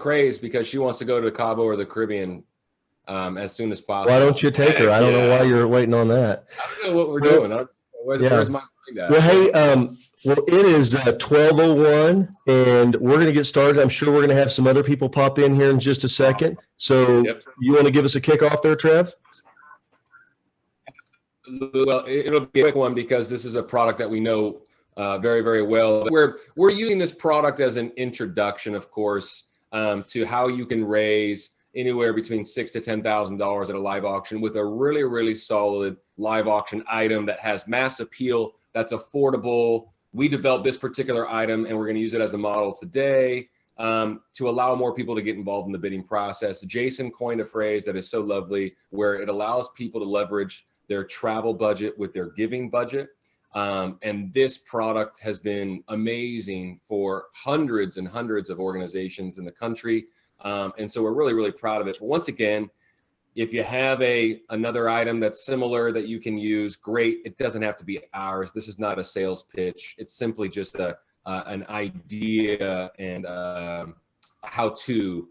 Craze because she wants to go to Cabo or the Caribbean as soon as possible. Why don't you take her? I don't know why you're waiting on that. I don't know what we're doing. Where's my mind at? Well, hey, well, it is 12:01, and we're going to get started. I'm sure we're going to have some other people pop in here in just a second. So you want to give us a kickoff there, Trev? Well, it'll be a quick one because this is a product that we know very, very well. We're using this product as an introduction, of course, to how you can raise anywhere between $6,000 to $10,000 at a live auction with a really, really solid live auction item that has mass appeal, that's affordable. We developed this particular item and we're going to use it as a model today to allow more people to get involved in the bidding process. Jason coined a phrase that is so lovely where it allows people to leverage their travel budget with their giving budget. And this product has been amazing for hundreds and hundreds of organizations in the country. And so we're really, really proud of it. But once again, if you have another item that's similar that you can use, great. It doesn't have to be ours. This is not a sales pitch. It's simply just an idea and how to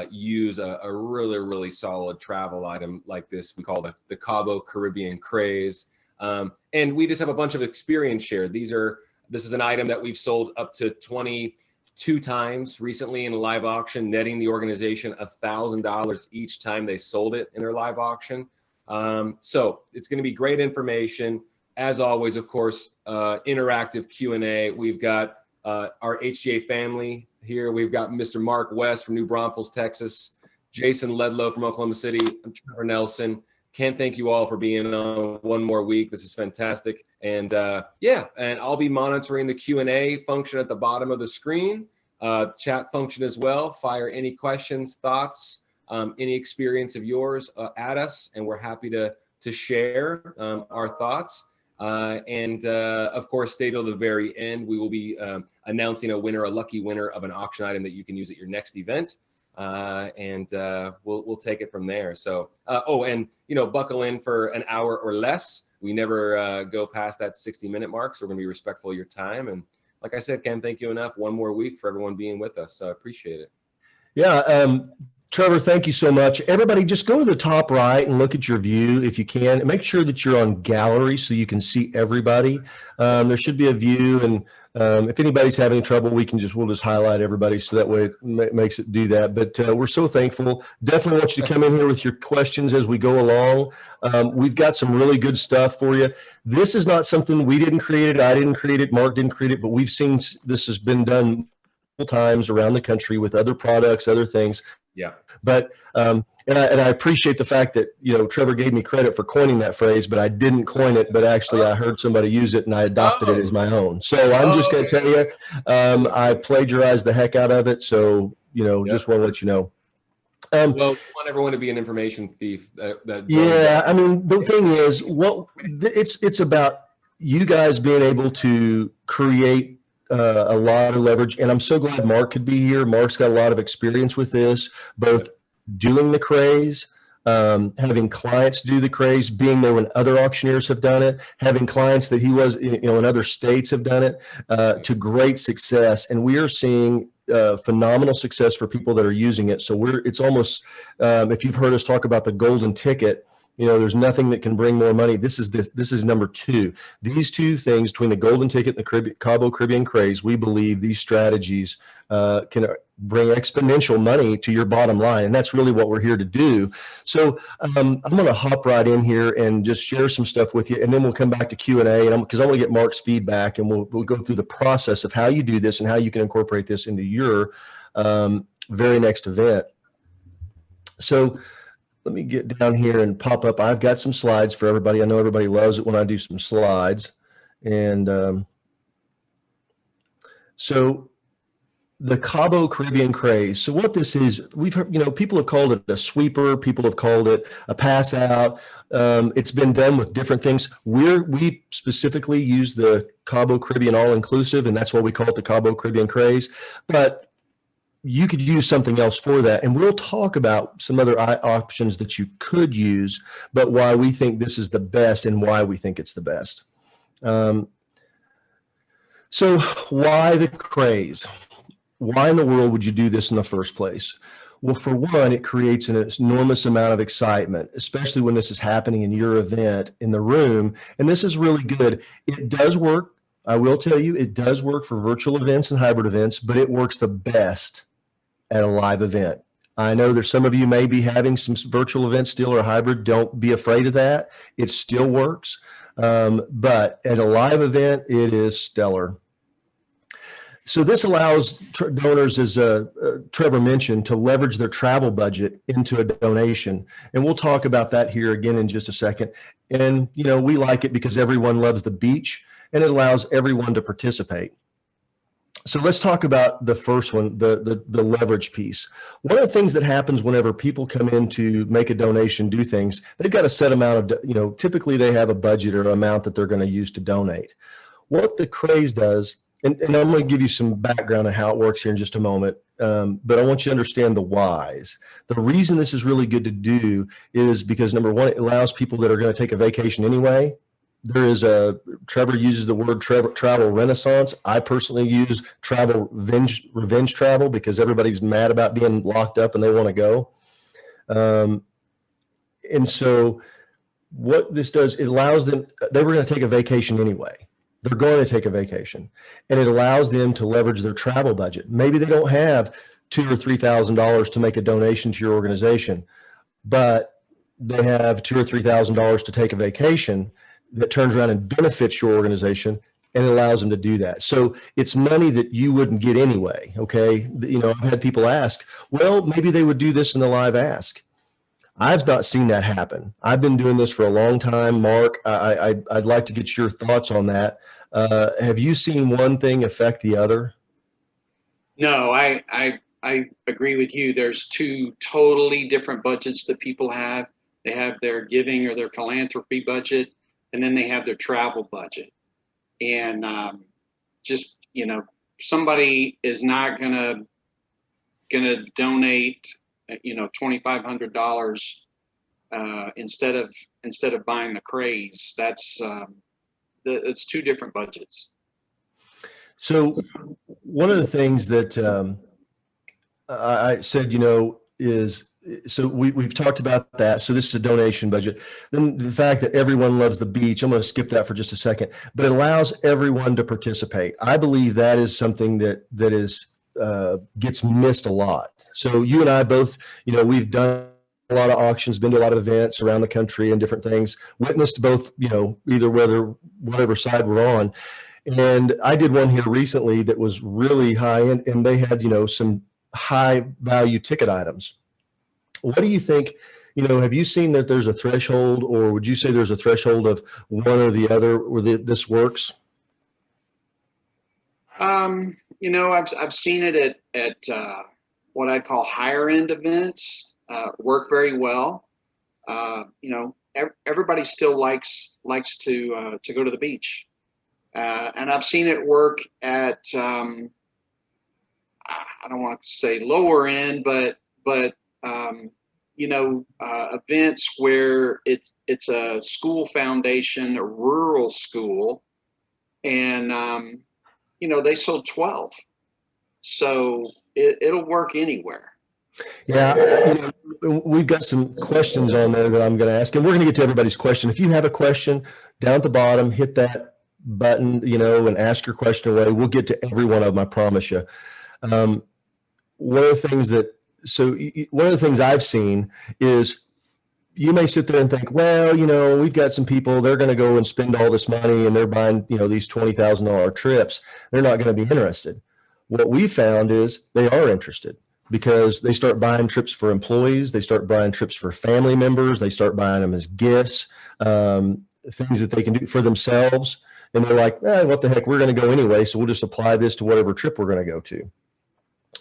use a really, really solid travel item like this. We call the CaboCaribbean Craze. And we just have a bunch of experience shared. This is an item that we've sold up to 22 times recently in a live auction, netting the organization $1,000 each time they sold it in their live auction. So it's going to be great information. As always, of course, interactive Q&A. We've got our HGA family here. We've got Mr. Mark West from New Braunfels, Texas, Jason Ledlow from Oklahoma City. I'm Trevor Nelson. Can't thank you all for being on one more week. This is fantastic. And and I'll be monitoring the Q&A function at the bottom of the screen, chat function as well. Fire any questions, thoughts, any experience of yours at us, and we're happy to share our thoughts. Of course, stay till the very end. We will be announcing a lucky winner of an auction item that you can use at your next event. We'll take it from there. So, buckle in for an hour or less. We never go past that 60-minute mark. So we're gonna be respectful of your time. And like I said, can't thank you enough. One more week for everyone being with us. So I appreciate it. Yeah. Trevor, thank you so much. Everybody, just go to the top right and look at your view if you can. And make sure that you're on gallery so you can see everybody. There should be a view, and if anybody's having trouble, we'll just highlight everybody so that way it makes it do that. But we're so thankful. Definitely want you to come in here with your questions as we go along. We've got some really good stuff for you. This is not something we didn't create it. I didn't create it. Mark didn't create it, but we've seen this has been done multiple times around the country with other products, other things. Yeah. But and I appreciate the fact that Trevor gave me credit for coining that phrase, but I didn't coin it. But actually, I heard somebody use it, and I adopted it as my own. So I'm just going to tell you, I plagiarized the heck out of it. So just want to let you know. Well, we want everyone to be an information thief. I mean, the thing is, it's about you guys being able to create a lot of leverage. And I'm so glad Mark could be here. Mark's got a lot of experience with this, both doing the craze, having clients do the craze, being there when other auctioneers have done it, having clients that he was, in other states have done it, to great success. And we are seeing phenomenal success for people that are using it. So it's almost, if you've heard us talk about the golden ticket, there's nothing that can bring more money. This is number two. These two things, between the golden ticket and the CaboCaribbean Craze, we believe these strategies can bring exponential money to your bottom line. And that's really what we're here to do. So I'm going to hop right in here and just share some stuff with you. And then we'll come back to Q&A, because I want to get Mark's feedback, and we'll go through the process of how you do this and how you can incorporate this into your very next event. So let me get down here and pop up. I've got some slides for everybody. I know everybody loves it when I do some slides. And so the CaboCaribbean Craze. So what this is, we've heard, people have called it a sweeper. People have called it a pass out. It's been done with different things. We specifically use the CaboCaribbean All-Inclusive, and that's why we call it the CaboCaribbean Craze. But you could use something else for that. And we'll talk about some other options that you could use, but why we think this is the best and why we think it's the best. So why the craze? why in the world would you do this in the first place? Well, for one, it creates an enormous amount of excitement, especially when this is happening in your event in the room. And this is really good. It does work. I will tell you, it does work for virtual events and hybrid events, but it works the best at a live event. I know there's some of you may be having some virtual events still or hybrid. Don't be afraid of that. It still works. But at a live event, it is stellar. So this allows donors, as Trevor mentioned, to leverage their travel budget into a donation. And we'll talk about that here again in just a second. And, you know, we like it because everyone loves the beach and it allows everyone to participate. So let's talk about the first one, the leverage piece. One of the things that happens whenever people come in to make a donation, do things, they've got a set amount of, you know, typically they have a budget or an amount that they're going to use to donate. What the Craze does, and I'm going to give you some background on how it works here in just a moment, but I want you to understand the whys. The reason this is really good to do is because, number one, it allows people that are going to take a vacation anyway. There is Trevor uses the word travel renaissance. I personally use travel revenge travel because everybody's mad about being locked up and they want to go. And so what this does, it allows them, they were going to take a vacation anyway. They're going to take a vacation, and it allows them to leverage their travel budget. Maybe they don't have $2,000 or $3,000 to make a donation to your organization, but they have $2,000 or $3,000 to take a vacation that turns around and benefits your organization, and it allows them to do that. So it's money that you wouldn't get anyway. Okay. You know, I've had people ask, well, maybe they would do this in the live ask. I've not seen that happen. I've been doing this for a long time. Mark, I'd like to get your thoughts on that. Have you seen one thing affect the other? No, I agree with you. There's two totally different budgets that people have. They have their giving or their philanthropy budget, and then they have their travel budget. And just, you know, somebody is not gonna donate, you know, $2,500 instead of buying the Craze. That's it's two different budgets. So one of the things that I said, you know, is, so we've talked about that. So this is a donation budget. Then the fact that everyone loves the beach, I'm going to skip that for just a second, but it allows everyone to participate. I believe that is something that is gets missed a lot. So you and I both, you know, we've done a lot of auctions, been to a lot of events around the country and different things, witnessed both, you know, either whatever side we're on. And I did one here recently that was really high end, and they had, you know, some high value ticket items. What do you think? You know, have you seen that there's a threshold, or would you say there's a threshold of one or the other where this works? You know, I've seen it at what I call higher end events work very well. You know, everybody still likes to go to the beach, and I've seen it work at I don't want to say lower end, but you know, events where it's a school foundation, a rural school, and you know, they sold 12, so it'll work anywhere. Yeah, you know, we've got some questions on there that I'm going to ask, and we're going to get to everybody's question. If you have a question, down at the bottom, hit that button, you know, and ask your question away. We'll get to every one of them, I promise you. One of the things I've seen is, you may sit there and think, well, you know, we've got some people, they're going to go and spend all this money and they're buying, you know, these $20,000 trips. They're not going to be interested. What we found is they are interested, because they start buying trips for employees. They start buying trips for family members. They start buying them as gifts, things that they can do for themselves. And they're like, what the heck, we're going to go anyway, so we'll just apply this to whatever trip we're going to go to.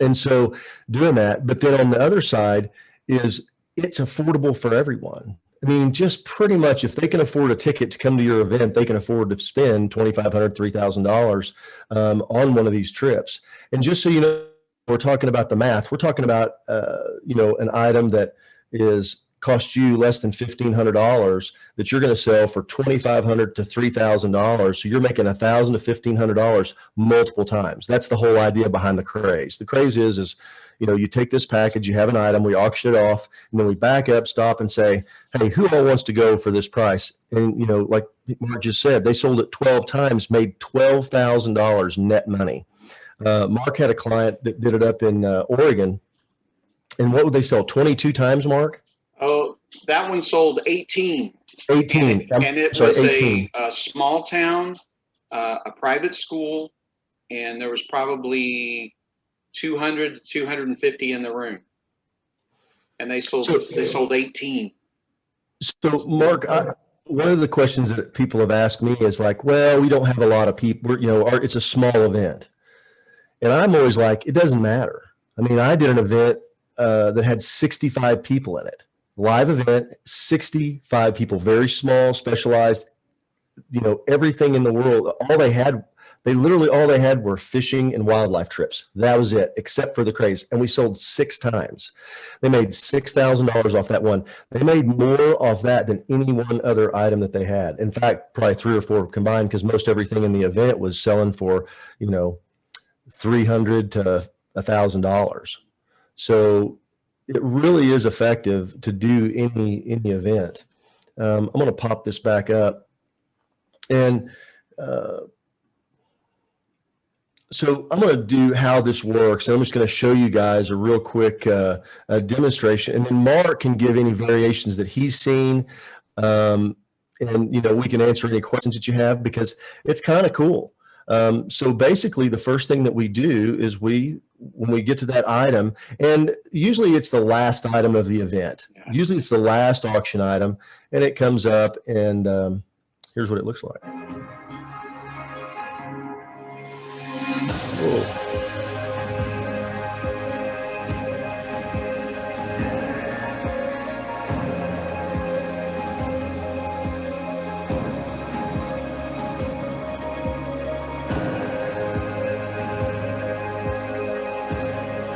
And so doing that, but then on the other side is, it's affordable for everyone. I mean, just pretty much, if they can afford a ticket to come to your event, they can afford to spend $2,500, $3,000 on one of these trips. And just so you know, we're talking about the math. We're talking about, you know, an item that is cost you less than $1,500 that you're going to sell for $2,500 to $3,000. So you're making $1,000 to $1,500 multiple times. That's the whole idea behind the Craze. The Craze is, you know, you take this package, you have an item, we auction it off, and then we back up, stop, and say, hey, who all wants to go for this price? And, you know, like Mark just said, they sold it 12 times, made $12,000 net money. Mark had a client that did it up in Oregon. And what would they sell? 22 times, Mark? Oh, that one sold 18. 18. And it was 18. A small town, a private school, and there was probably 200 to 250 in the room. And they sold 18. So Mark, one of the questions that people have asked me is like, well, we don't have a lot of people, you know, it's a small event. And I'm always like, it doesn't matter. I mean, I did an event that had 65 people in it. Live event, 65 people, very small, specialized, you know, everything in the world. All they had were fishing and wildlife trips. That was it, except for the Craze. And we sold 6 times. They made $6,000 off that one. They made more off that than any one other item that they had. In fact, probably 3 or 4 combined, because most everything in the event was selling for, you know, $300 to $1,000. So it really is effective to do any event. I'm going to pop this back up. And so I'm going to do how this works. I'm just going to show you guys a real quick demonstration, and then Mark can give any variations that he's seen. And, you know, we can answer any questions that you have, because it's kind of cool. So basically the first thing that we do is when we get to that item, and usually it's the last item of the event. Usually it's the last auction item, and it comes up, and here's what it looks like. Whoa.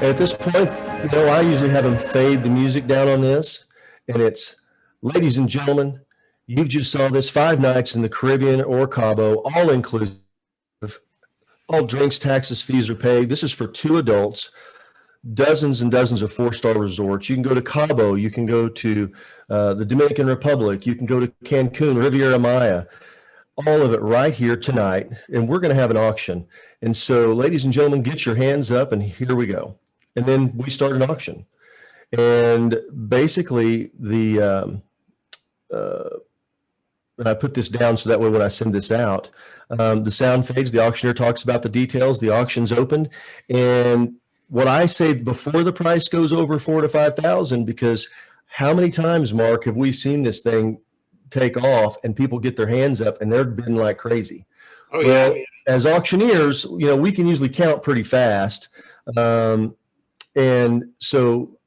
At this point, you know, I usually have them fade the music down on this, and it's, ladies and gentlemen, you just saw this 5 nights in the Caribbean or Cabo, all inclusive. All drinks, taxes, fees are paid. This is for 2 adults, dozens and dozens of 4-star resorts. You can go to Cabo. You can go to the Dominican Republic. You can go to Cancun, Riviera Maya, all of it right here tonight. And we're going to have an auction. And so, ladies and gentlemen, get your hands up, and here we go. And then we start an auction. And basically, and I put this down so that way when I send this out, the sound fades, the auctioneer talks about the details, the auction's opened. And what I say before the price goes over 4,000 to 5,000, because how many times, Mark, have we seen this thing take off and people get their hands up and they're bidding like crazy? Oh, yeah. Well, as auctioneers, you know, we can usually count pretty fast. And so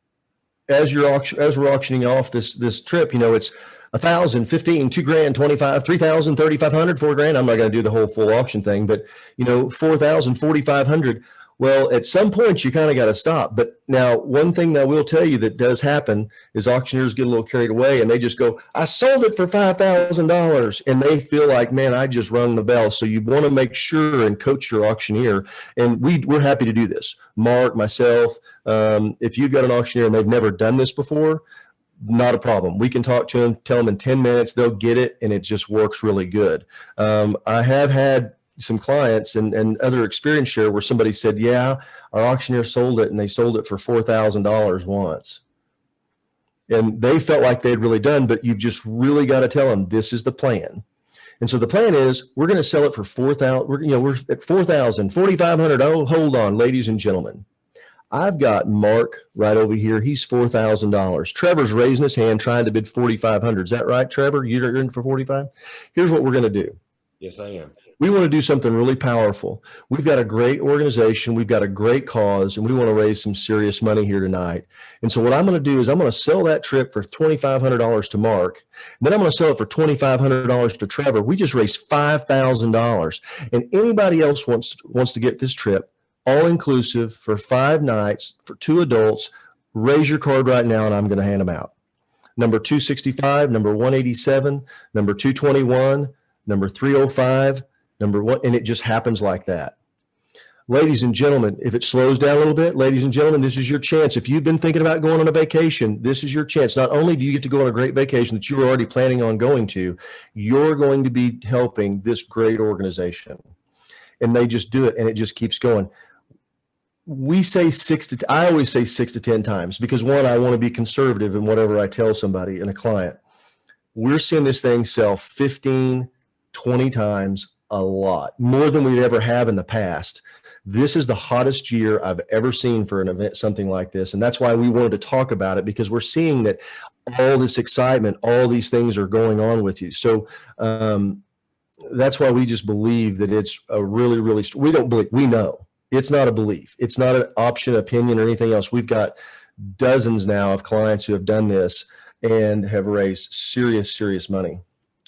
as we're auctioning off this trip, you know, it's 1,000, 15, $2,000, 25, 3,000, 3,500, $4,000. I'm not going to do the whole full auction thing, but you know, 4,000, 4,500. Well, at some point you kind of got to stop. But now one thing that I will tell you that does happen is auctioneers get a little carried away and they just go, I sold it for $5,000. And they feel like, man, I just rung the bell. So you want to make sure and coach your auctioneer. And we're happy to do this. Mark, myself, if you've got an auctioneer and they've never done this before, not a problem. We can talk to them, tell them in 10 minutes, they'll get it. And it just works really good. I have had some clients and other experience share where somebody said, yeah, our auctioneer sold it and they sold it for $4,000 once. And they felt like they'd really done, but you've just really got to tell them this is the plan. And so the plan is we're going to sell it for 4,000. We're at 4,000, 4,500. Oh, hold on, ladies and gentlemen. I've got Mark right over here. He's $4,000. Trevor's raising his hand trying to bid 4,500. Is that right, Trevor? You're in for 45? Here's what we're going to do. Yes, I am. We want to do something really powerful. We've got a great organization. We've got a great cause, and we want to raise some serious money here tonight. And so what I'm going to do is I'm going to sell that trip for $2,500 to Mark. And then I'm going to sell it for $2,500 to Trevor. We just raised $5,000. And anybody else wants to get this trip, all inclusive for 5 nights for 2 adults, raise your card right now, and I'm going to hand them out. number 265, number 187, number 221, number 305, number one, and it just happens like that. Ladies and gentlemen, if it slows down a little bit, ladies and gentlemen, this is your chance. If you've been thinking about going on a vacation, this is your chance. Not only do you get to go on a great vacation that you were already planning on going to, you're going to be helping this great organization. And they just do it, and it just keeps going. We say I always say 6 to 10 times because, one, I want to be conservative in whatever I tell somebody and a client. We're seeing this thing sell 15, 20 times, a lot, more than we'd ever have in the past. This is the hottest year I've ever seen for an event, something like this. And that's why we wanted to talk about it, because we're seeing that all this excitement, all these things are going on with you. So that's why we just believe that it's a really, really, we don't believe, we know it's not a belief. It's not an option, opinion, or anything else. We've got dozens now of clients who have done this and have raised serious, serious money.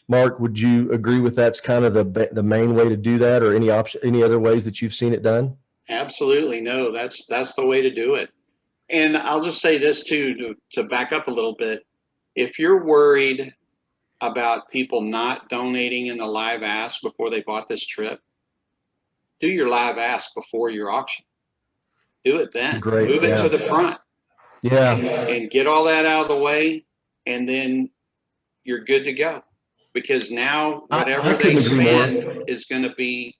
Mark, would you agree with that's kind of the main way to do that, or any other ways that you've seen it done? Absolutely. No, that's the way to do it. And I'll just say this too, to back up a little bit. If you're worried about people not donating in the live ask before they bought this trip, do your live ask before your auction. Do it then. Great. Move it to the front. Yeah. And get all that out of the way, and then you're good to go. Because now whatever they spend is going to be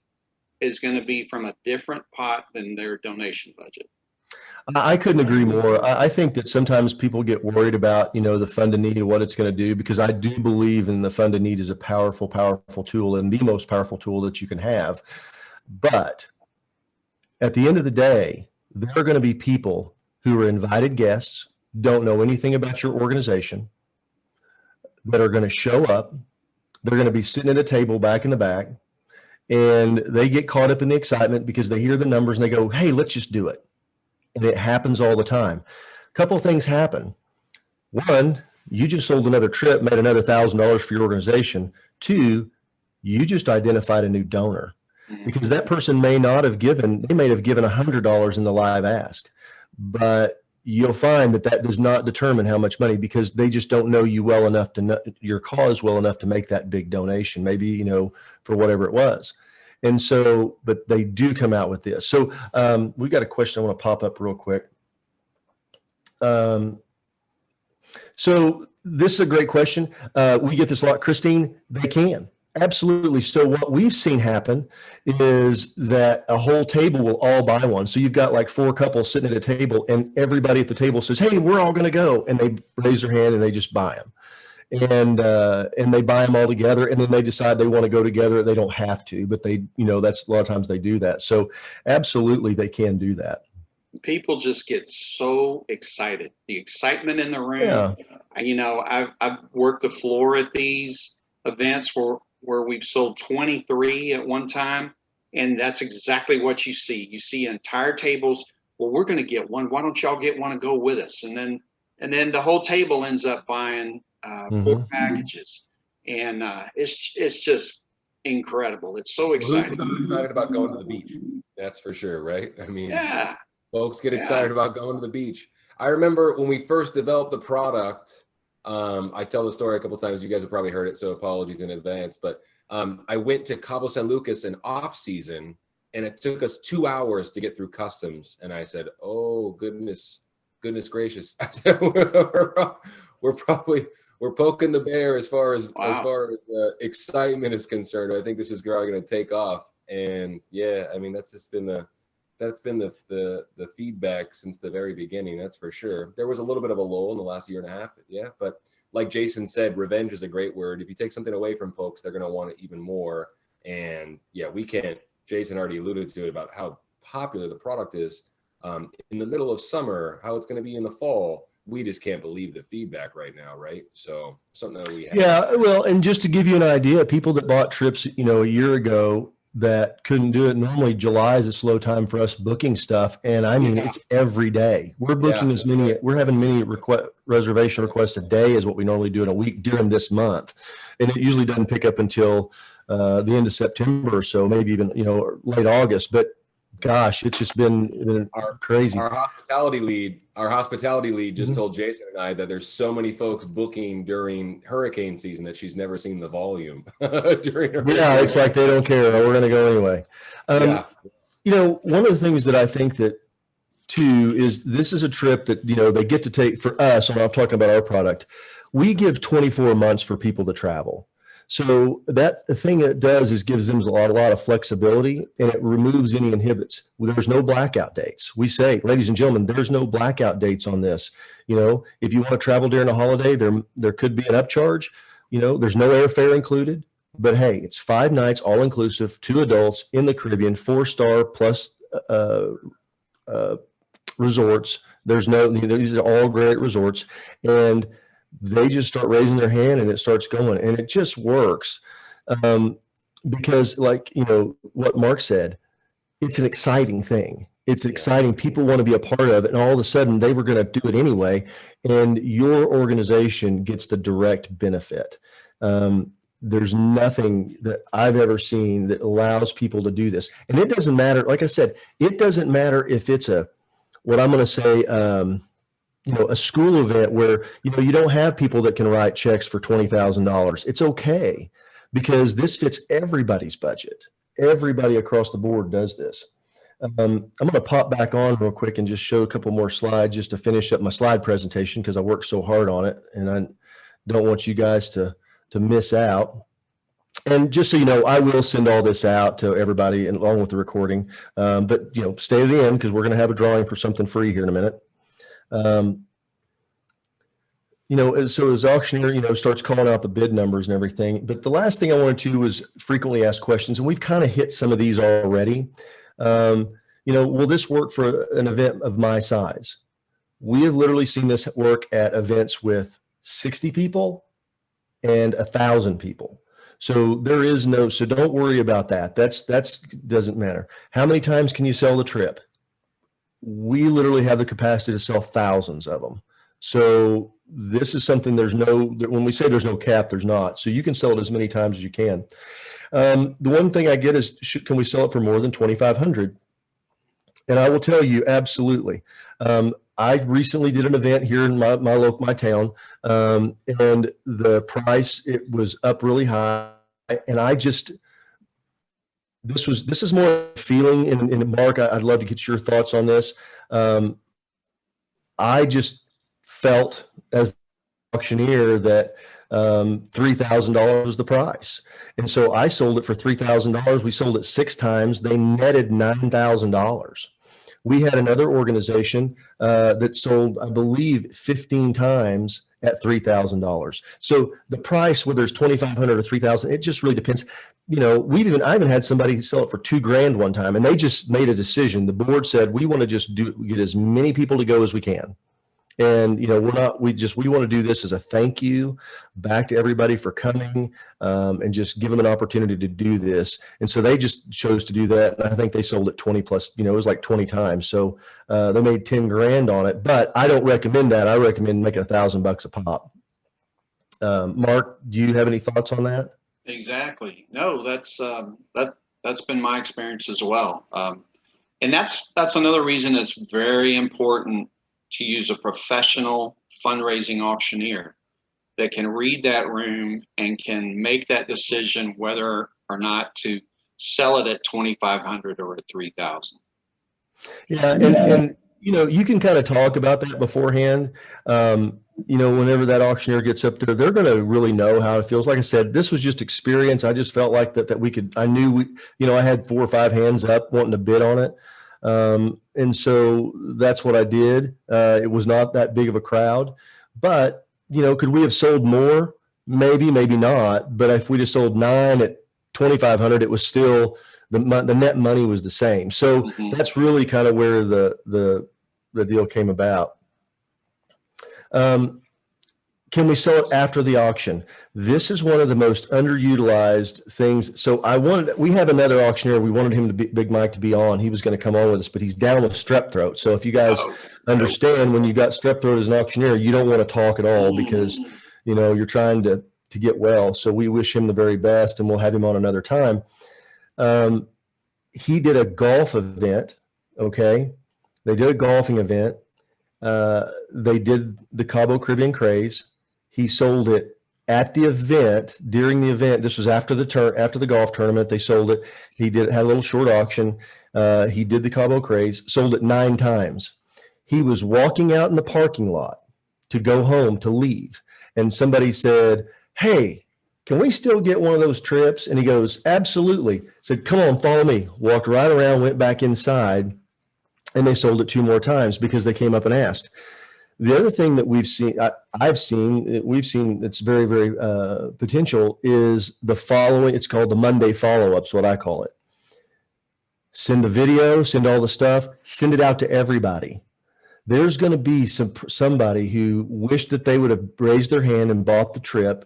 from a different pot than their donation budget. I couldn't agree more. I think that sometimes people get worried about, the fund of need and what it's going to do, because I do believe in the fund of need is a powerful, powerful tool, and the most powerful tool that you can have. But at the end of the day, there are going to be people who are invited guests, don't know anything about your organization, that are going to show up. They're going to be sitting at a table back in the back, and they get caught up in the excitement because they hear the numbers and they go, hey, let's just do it. And it happens all the time. A couple of things happen. One, you just sold another trip, made another $1,000 for your organization. Two, you just identified a new donor, because that person may have given $100 in the live ask, but you'll find that does not determine how much money, because they just don't know you well enough to know your cause well enough to make that big donation, maybe, for whatever it was. And so, but they do come out with this. So we've got a question I want to pop up real quick. So this is a great question. We get this a lot. Christine, they can. Absolutely. So what we've seen happen is that a whole table will all buy one. So you've got like 4 couples sitting at a table, and everybody at the table says, hey, we're all going to go. And they raise their hand and they just buy them. And they buy them all together, and then they decide they want to go together. They don't have to, but they, that's a lot of times they do that. So absolutely, they can do that. People just get so excited. The excitement in the room. Yeah. I've worked the floor at these events where we've sold 23 at one time, and that's exactly what you see. You see entire tables. Well, we're going to get one. Why don't y'all get one and go with us? And then the whole table ends up buying 4 packages, and it's just incredible. It's so exciting. Who's not excited about going to the beach? That's for sure, right? I mean, yeah, folks get excited about going to the beach. I remember when we first developed the product. I tell the story a couple of times. You guys have probably heard it, so apologies in advance. But I went to Cabo San Lucas in off season, and it took us 2 hours to get through customs. And I said, "Oh goodness gracious!" I said, we're poking the bear as far as excitement is concerned. I think this is going to take off. And yeah, I mean that's been the feedback since the very beginning. That's for sure. There was a little bit of a lull in the last year and a half. Yeah. But like Jason said, revenge is a great word. If you take something away from folks, they're going to want it even more. And yeah, we can't, Jason already alluded to it about how popular the product is in the middle of summer, how it's going to be in the fall. We just can't believe the feedback right now. Right. So something that we have. Yeah. Well, and just to give you an idea, people that bought trips, a year ago, that couldn't do it. Normally July is a slow time for us booking stuff. And I mean, it's every day. We're booking we're having many reservation requests a day is what we normally do in a week during this month. And it usually doesn't pick up until the end of September or so, maybe even, late August. But gosh, it's just been crazy. Our hospitality lead just told Jason and I that there's so many folks booking during hurricane season that she's never seen the volume during hurricane. Yeah, it's like they don't care. We're going to go anyway. You know, one of the things that I think that too is this is a trip that, you know, they get to take for us, and I'm talking about our product. We give 24 months for people to travel. So that the thing it does is gives them a lot of flexibility, and it removes any inhibits. There's no blackout dates. We say, ladies and gentlemen, there's no blackout dates on this. You know, if you want to travel during a holiday, there could be an upcharge. You know, there's no airfare included, but hey, it's 5 nights all inclusive, 2 adults in the Caribbean, 4-star plus resorts. These are all great resorts, and they just start raising their hand and it starts going, and it just works. Because like, you know, what Mark said, it's an exciting thing. It's exciting. People want to be a part of it. And all of a sudden they were going to do it anyway. And your organization gets the direct benefit. There's nothing that I've ever seen that allows people to do this. And it doesn't matter. Like I said, it doesn't matter if it's what I'm going to say, you know, a school event where, you know, you don't have people that can write checks for $20,000. It's okay, because this fits everybody's budget. Everybody across the board does this. I'm going to pop back on real quick and just show a couple more slides just to finish up my slide presentation, because I worked so hard on it and I don't want you guys to miss out. And just so you know, I will send all this out to everybody and along with the recording. But, you know, stay to the end, because we're going to have a drawing for something free here in a minute. You know, so as auctioneer, you know, starts calling out the bid numbers and everything. But the last thing I wanted to was frequently asked questions, and we've kind of hit some of these already. You know, will this work for an event of my size? We have literally seen this work at events with 60 people and 1,000 people. So there is so don't worry about that. That's doesn't matter. How many times can you sell the trip? We literally have the capacity to sell thousands of them. So this is something when we say there's no cap, there's not. So you can sell it as many times as you can. The one thing I get is, can we sell it for more than 2,500? And I will tell you, absolutely. I recently did an event here in my town, and the price, it was up really high. And this is more feeling, and Mark, I'd love to get your thoughts on this. I just felt as the auctioneer that $3,000 was the price. And so I sold it for $3,000. We sold it 6 times. They netted $9,000. We had another organization that sold, I believe, 15 times at $3,000. So the price, whether it's $2,500 or $3,000, it just really depends. You know, I even had somebody sell it for $2,000 one time, and they just made a decision. The board said, we want to just get as many people to go as we can. And, you know, we want to do this as a thank you back to everybody for coming, and just give them an opportunity to do this. And so they just chose to do that. And I think they sold it 20 plus, you know, it was like 20 times. So they made $10,000 on it, but I don't recommend that. I recommend making $1,000 a pop. Mark, do you have any thoughts on that? Exactly. No, that's been my experience as well. And that's another reason it's very important to use a professional fundraising auctioneer that can read that room and can make that decision whether or not to sell it at 2,500 or at 3,000. Yeah, and you know, you can kind of talk about that beforehand. You know, whenever that auctioneer gets up there, they're going to really know how it feels. Like I said, this was just experience. I just felt like that we could. I knew you know, I had 4 or 5 hands up wanting to bid on it. And so that's what I did. It was not that big of a crowd, but, you know, could we have sold more? Maybe, maybe not. But if we just sold 9 at 2,500, it was still the net money was the same. So that's really kind of where the deal came about. Can we sell it after the auction? This is one of the most underutilized things. So we have another auctioneer. We wanted him to be, Big Mike, to be on. He was going to come on with us, but he's down with strep throat. So if you guys understand, when you got strep throat as an auctioneer, you don't want to talk at all, because, you know, you're trying to get well. So we wish him the very best, and we'll have him on another time. he did a golf event. Okay. They did a golfing event. They did the CaboCaribbean Craze. He sold it at the event, during the event. This was after the golf tournament. They sold it. Had a little short auction. He did the Cabo Craze, sold it 9 times. He was walking out in the parking lot to go home, to leave. And somebody said, "Hey, can we still get one of those trips?" And he goes, "Absolutely." Said, "Come on, follow me." Walked right around, went back inside, and they sold it 2 more times because they came up and asked. The other thing that we've seen that's very, very potential is the following. It's called the Monday follow-ups, what I call it. Send the video, send all the stuff, send it out to everybody. There's going to be somebody who wished that they would have raised their hand and bought the trip.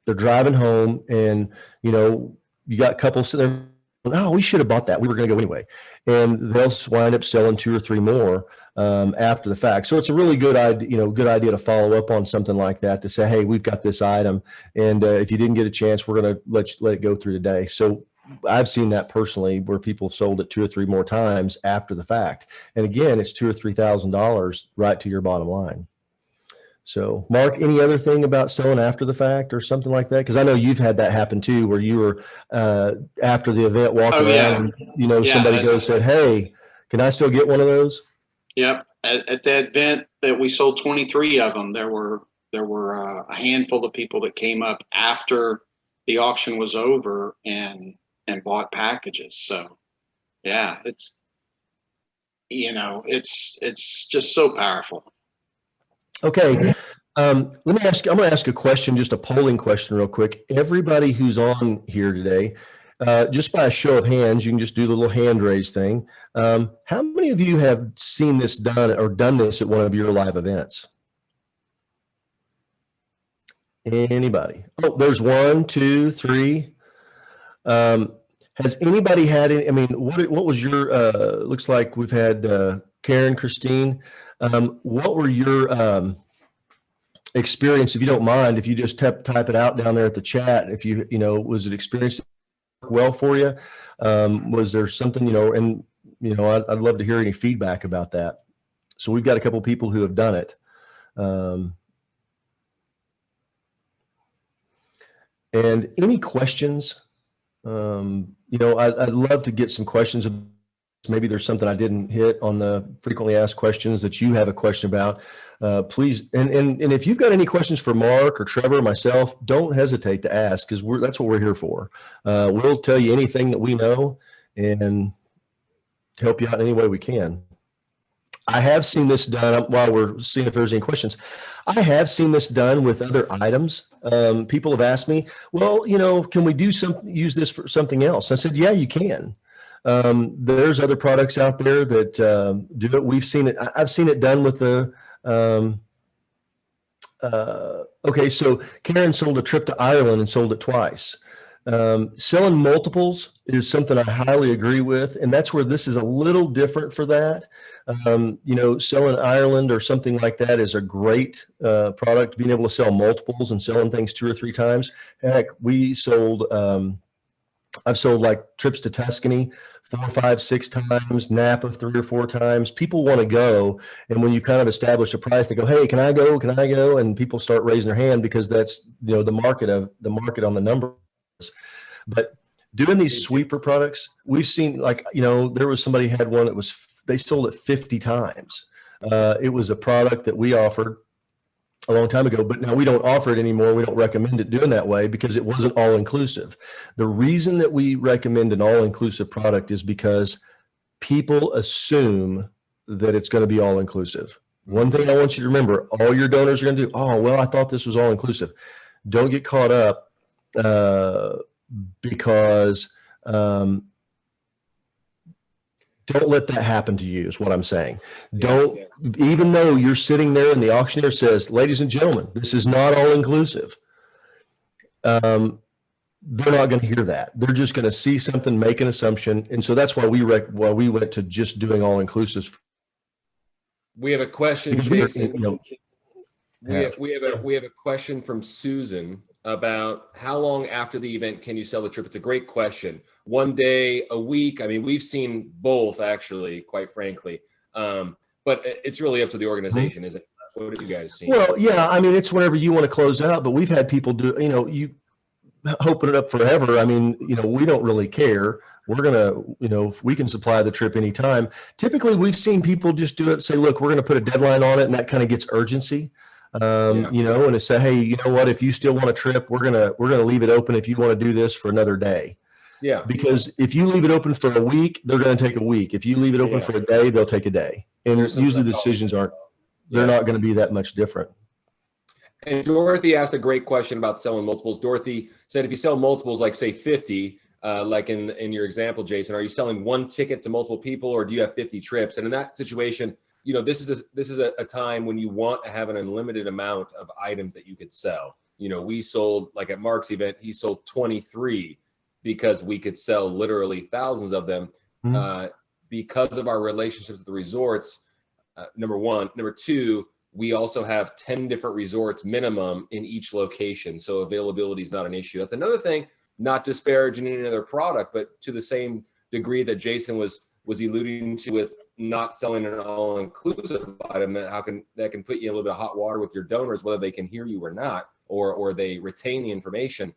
They're driving home, and you got couples sitting there, "Oh, we should have bought that. We were going to go anyway." And they'll wind up selling 2 or 3 more after the fact. So it's a really good idea to follow up on something like that, to say, "Hey, we've got this item, and if you didn't get a chance, we're going to let it go through today." So I've seen that personally, where people sold it 2 or 3 more times after the fact. And again, it's $2,000 or $3,000 right to your bottom line. So, Mark, any other thing about selling after the fact or something like that? Because I know you've had that happen too, where you were after the event walking around, and somebody said, "Hey, can I still get one of those?" Yep. At that event that we sold 23 of them, there were a handful of people that came up after the auction was over and bought packages. So yeah, it's just so powerful. Okay. Let me ask, I'm going to ask a question, just a polling question real quick. Everybody who's on here today, just by a show of hands, you can just do the little hand raise thing. How many of you have seen this done or done this at one of your live events? Anybody? Oh, there's 1, 2, 3. Has anybody had any, what was your, looks like we've had Karen, Christine. What were your experience, if you don't mind, if you just type it out down there at the chat, if was it experience well for you? Was there something, and I'd love to hear any feedback about that. So we've got a couple people who have done it. And any questions? I'd love to get some questions. Maybe there's something I didn't hit on the frequently asked questions that you have a question about. Please, and if you've got any questions for Mark or Trevor or myself, don't hesitate to ask, because that's what we're here for. We'll tell you anything that we know and help you out in any way we can. I have seen this done while we're seeing if there's any questions. I have seen this done with other items. People have asked me, "Well, can we use this for something else?" I said, "Yeah, you can." There's other products out there that do it. We've seen it. I've seen it done with the. Okay, so Karen sold a trip to Ireland and sold it twice. Selling multiples is something I highly agree with, and that's where this is a little different for that. Selling Ireland or something like that is a great product. Being able to sell multiples and selling things 2 or 3 times. Heck, I've sold like trips to Tuscany 4, 5, 6 times, Napa 3 or 4 times. People want to go, and when you kind of establish a price, they go, "Hey, can I go? Can I go?" And people start raising their hand, because that's the market on the numbers. But doing these sweeper products, we've seen, there was somebody had one that they sold it 50 times. It was a product that we offered a long time ago, but now we don't offer it anymore. We don't recommend it doing that way because it wasn't all inclusive. The reason that we recommend an all inclusive product is because people assume that it's going to be all inclusive. One thing I want you to remember, all your donors are going to do, "Oh, well, I thought this was all inclusive." Don't get caught up because don't let that happen to you, is what I'm saying. Even though you're sitting there and the auctioneer says, "Ladies and gentlemen, this is not all inclusive," they're not going to hear that. They're just going to see something, make an assumption. And so that's why we went to just doing all inclusive. We have a question, Jason. We have a question from Susan. about how long after the event can you sell the trip? It's a great question. One day, a week. I mean, we've seen both actually, quite frankly. But it's really up to the organization, isn't it? What have you guys seen? Well, yeah, I mean, it's whenever you want to close out, but we've had people do, you open it up forever. I mean, we don't really care. We're going to, if we can supply the trip anytime. Typically, we've seen people just do it, say, look, we're going to put a deadline on it, and that kind of gets urgency. And to say, hey, you know what, if you still want a trip, we're going to leave it open if you want to do this for another day. Yeah. Because if you leave it open for a week, they're going to take a week. If you leave it open for a day, they'll take a day. And usually the decisions they're not going to be that much different. And Dorothy asked a great question about selling multiples. Dorothy said, if you sell multiples, like say 50, like in your example, Jason, are you selling one ticket to multiple people, or do you have 50 trips? And in that situation, this is a time when you want to have an unlimited amount of items that you could sell. We sold, like at Mark's event, he sold 23 because we could sell literally thousands of them because of our relationships with the resorts. Number one. Number two, we also have 10 different resorts minimum in each location. So availability is not an issue. That's another thing, not disparaging any other product, but to the same degree that Jason was alluding to with not selling an all-inclusive item, that can put you in a little bit of hot water with your donors, whether they can hear you or not, or they retain the information.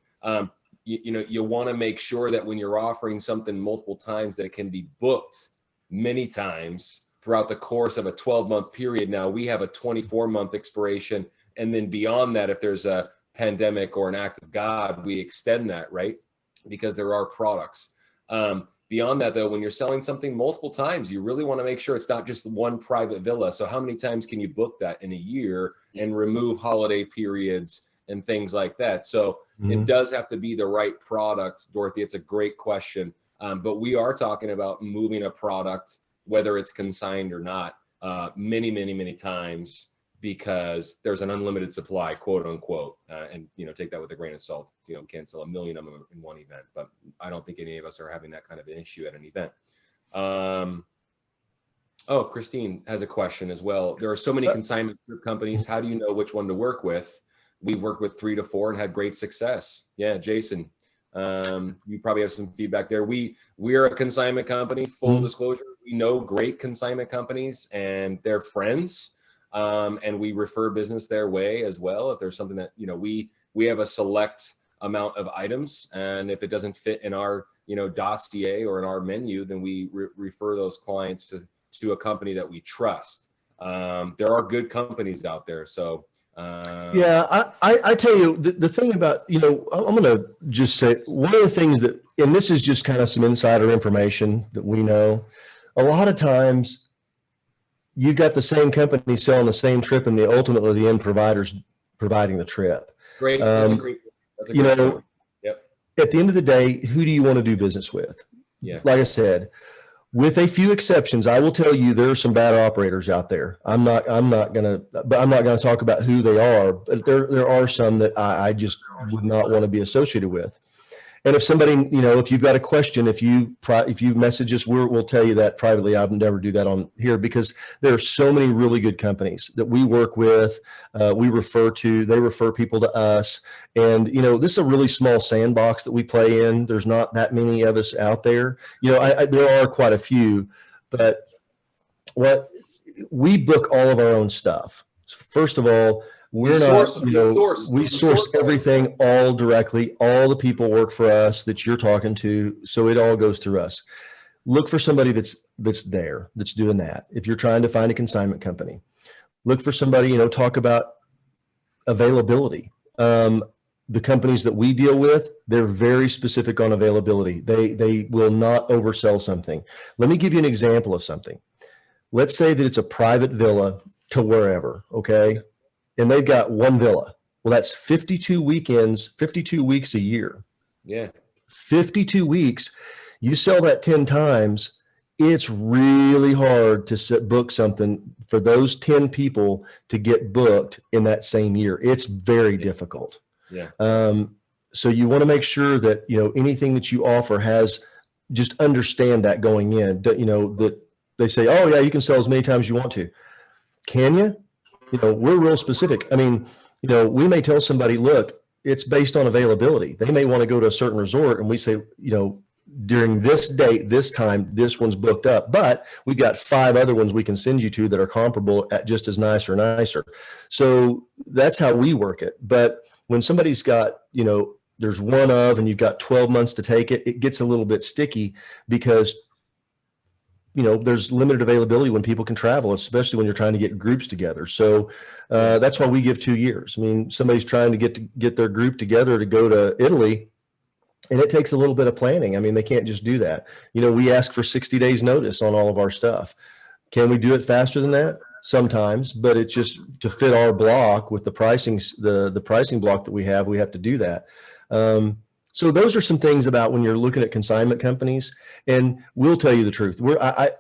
You want to make sure that when you're offering something multiple times, that it can be booked many times throughout the course of a 12-month period. Now we have a 24-month expiration. And then beyond that, if there's a pandemic or an act of God, we extend that, right? Because there are products. Beyond that, though, when you're selling something multiple times, you really want to make sure it's not just one private villa. So how many times can you book that in a year and remove holiday periods and things like that? So it does have to be the right product, Dorothy. It's a great question. But we are talking about moving a product, whether it's consigned or not, many, many, many times, because there's an unlimited supply, quote unquote. And take that with a grain of salt. Can't sell 1 million of them in one event, but I don't think any of us are having that kind of an issue at an event. Oh, Christine has a question as well. There are so many consignment group companies. How do you know which one to work with? We worked with 3 to 4 and had great success. Yeah, Jason, you probably have some feedback there. We're a consignment company, full disclosure. We know great consignment companies and they're friends. And we refer business their way as well. If there's something that, we have a select amount of items, and if it doesn't fit in our, dossier or in our menu, then we refer those clients to a company that we trust. There are good companies out there. So, yeah, I tell you, the thing about, I'm going to just say one of the things that, and this is just kind of some insider information that we know, a lot of times you've got the same company selling the same trip, and ultimately the end provider's providing the trip. Great. That's a great point. Yep. At the end of the day, who do you want to do business with? Yeah. Like I said, with a few exceptions, I will tell you there are some bad operators out there. I'm not going to talk about who they are, but there are some that I just would not want to be associated with. And if somebody, if you've got a question, if you message us, we'll tell you that privately. I would never do that on here, because there are so many really good companies that we work with. We refer to, they refer people to us. And, this is a really small sandbox that we play in. There's not that many of us out there. There are quite a few, but we book all of our own stuff. First of all, we source everything all directly. All the people work for us that you're talking to, so it all goes through us. Look for somebody that's doing that. If you're trying to find a consignment company, look for somebody, talk about availability. The companies that we deal with, they're very specific on availability. They will not oversell something. Let me give you an example of something. Let's say that it's a private villa to wherever, okay? And they've got one villa. Well, that's 52 weekends, 52 weeks a year. Yeah. 52 weeks. You sell that 10 times, it's really hard to book something for those 10 people to get booked in that same year. It's very difficult. Yeah. So you want to make sure that, anything that you offer has, just understand that going in, that they say, oh yeah, you can sell as many times as you want to. Can you? We're real specific. I mean, we may tell somebody, look, it's based on availability. They may want to go to a certain resort and we say, during this date, this time, this one's booked up, but we got 5 other ones we can send you to that are comparable at just as nice or nicer. So that's how we work it. But when somebody's got, there's one of, and you've got 12 months to take it, it gets a little bit sticky because, there's limited availability when people can travel, especially when you're trying to get groups together. So that's why we give 2 years. I mean, somebody's trying to get their group together to go to Italy, and it takes a little bit of planning. I mean, they can't just do that. We ask for 60 days notice on all of our stuff. Can we do it faster than that? Sometimes, but it's just to fit our block with the pricing, the pricing block that we have to do that. So those are some things about when you're looking at consignment companies, and we'll tell you the truth. Whether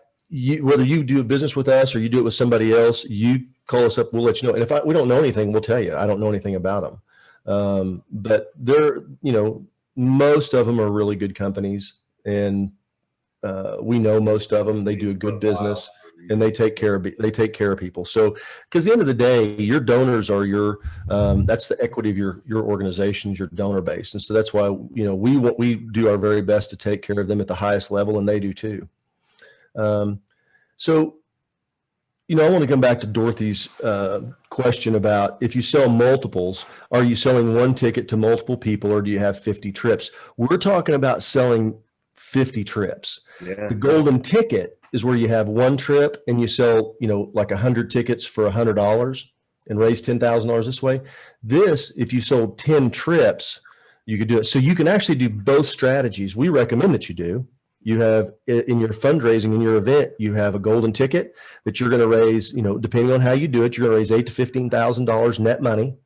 you do a business with us or you do it with somebody else, you call us up, we'll let you know. And if we don't know anything, we'll tell you. I don't know anything about them. But they're, most of them are really good companies, and we know most of them. They do a good business, and they take care of people. So, because at the end of the day, your donors are that's the equity of your organization's, your donor base, and so that's why we do our very best to take care of them at the highest level, and they do too. So, I want to come back to Dorothy's question about if you sell multiples, are you selling one ticket to multiple people, or do you have 50 trips? We're talking about selling 50 trips. Yeah. The golden ticket is where you have one trip and you sell, like 100 tickets for $100 and raise $10,000 this way. This, if you sold 10 trips, you could do it. So you can actually do both strategies. We recommend that you do. You have in your fundraising, in your event, you have a golden ticket that you're going to raise, depending on how you do it, you're going to raise $8,000 to $15,000 net money.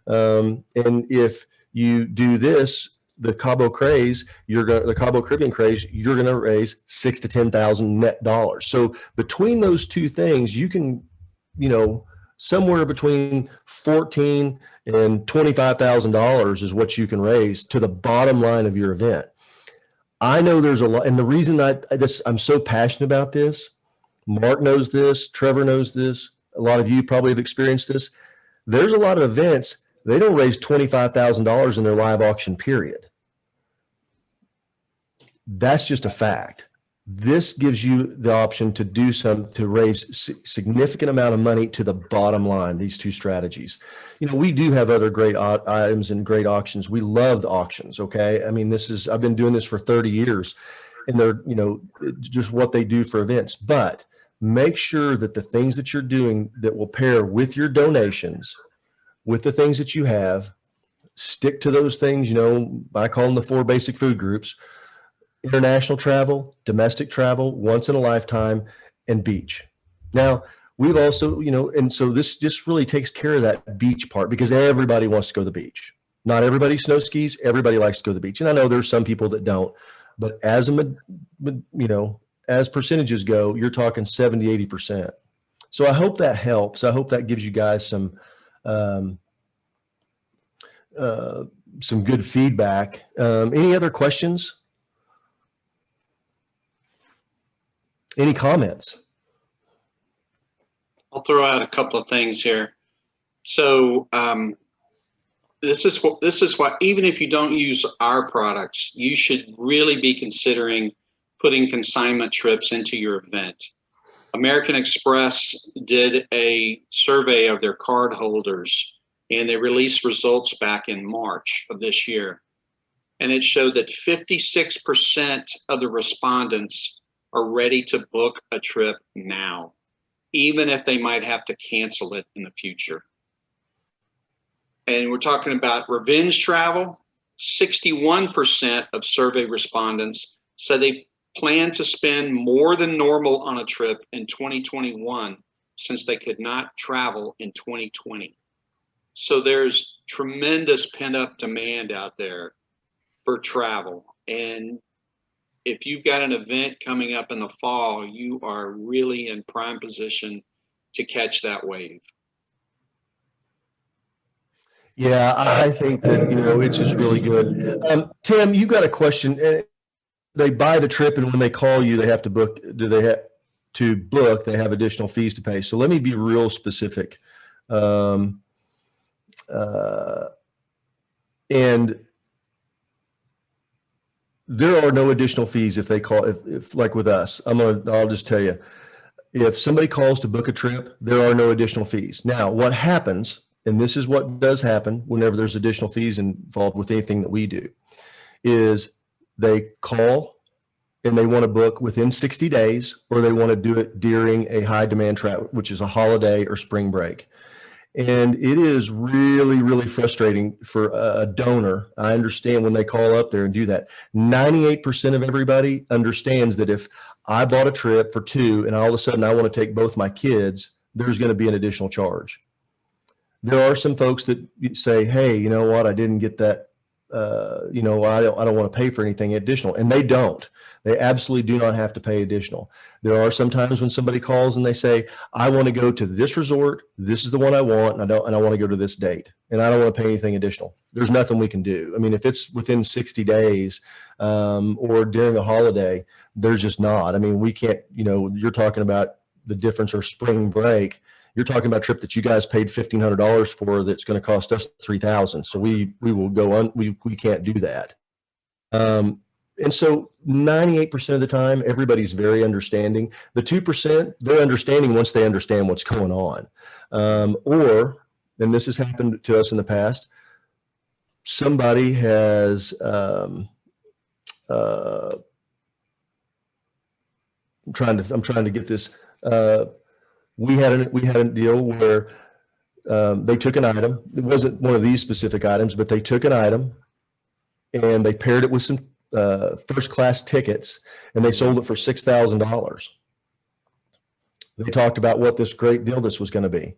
And if you do this, the Cabo Craze, the CaboCaribbean Craze, you're going to raise $6,000 to $10,000 net dollars. So between those two things, you can, somewhere between $14,000 and $25,000 is what you can raise to the bottom line of your event. I know there's a lot, and the reason I'm so passionate about this, Mark knows this, Trevor knows this, a lot of you probably have experienced this. There's a lot of events, they don't raise $25,000 in their live auction period. That's just a fact. This gives you the option to raise significant amount of money to the bottom line, these two strategies. We do have other great items and great auctions. We love the auctions. Okay. I mean, I've been doing this for 30 years and they're, just what they do for events, but make sure that the things that you're doing that will pair with your donations, with the things that you have, stick to those things. I call them the 4 basic food groups: international travel, domestic travel, once in a lifetime, and beach. Now, we've also, and so this just really takes care of that beach part, because everybody wants to go to the beach. Not everybody snow skis. Everybody likes to go to the beach. And I know there's some people that don't, but as percentages go, you're talking 70, 80%. So I hope that helps. I hope that gives you guys some good feedback. Any other questions? Any comments? I'll throw out a couple of things here. So this is what, even if you don't use our products, you should really be considering putting consignment trips into your event. American Express did a survey of their card holders, and they released results back in March of this year. And it showed that 56% of the respondents are ready to book a trip now, even if they might have to cancel it in the future. And we're talking about revenge travel. 61% of survey respondents said they plan to spend more than normal on a trip in 2021, since they could not travel in 2020. So there's tremendous pent-up demand out there for travel. And if you've got an event coming up in the fall, you are really in prime position to catch that wave. Yeah, I think that, it's just really good. Tim, you got a question. They buy the trip, and when they call you, they have to book. Do they have to book? They have additional fees to pay. So let me be real specific. And there are no additional fees if they call, if like with us, I'll just tell you, if somebody calls to book a trip, there are no additional fees. Now, what happens, and this is what does happen whenever there's additional fees involved with anything that we do, is they call and they want to book within 60 days, or they want to do it during a high demand travel, which is a holiday or spring break. And it is really, really frustrating for a donor. I understand when they call up there and do that. 98% of everybody understands that if I bought a trip for two and all of a sudden I want to take both my kids, there's going to be an additional charge. There are some folks that say, hey, you know what, I didn't get that. I don't want to pay for anything additional, and they don't. They absolutely do not have to pay additional. There are some times when somebody calls and they say, I want to go to this resort. This is the one I want. And I want to go to this date, and I don't want to pay anything additional. There's nothing we can do. I mean, if it's within 60 days, or during a holiday, there's just not. I mean, we can't, you're talking about the difference or spring break. You're talking about a trip that you guys paid $1,500 for that's going to cost us $3,000. So we will go on. We can't do that. And so 98% of the time, everybody's very understanding. The 2%, they're understanding once they understand what's going on. And this has happened to us in the past, somebody has I'm trying to get this. We had a deal where they took an item. It wasn't one of these specific items, but they took an item and they paired it with some first class tickets, and they sold it for $6,000. They talked about what this great deal this was going to be.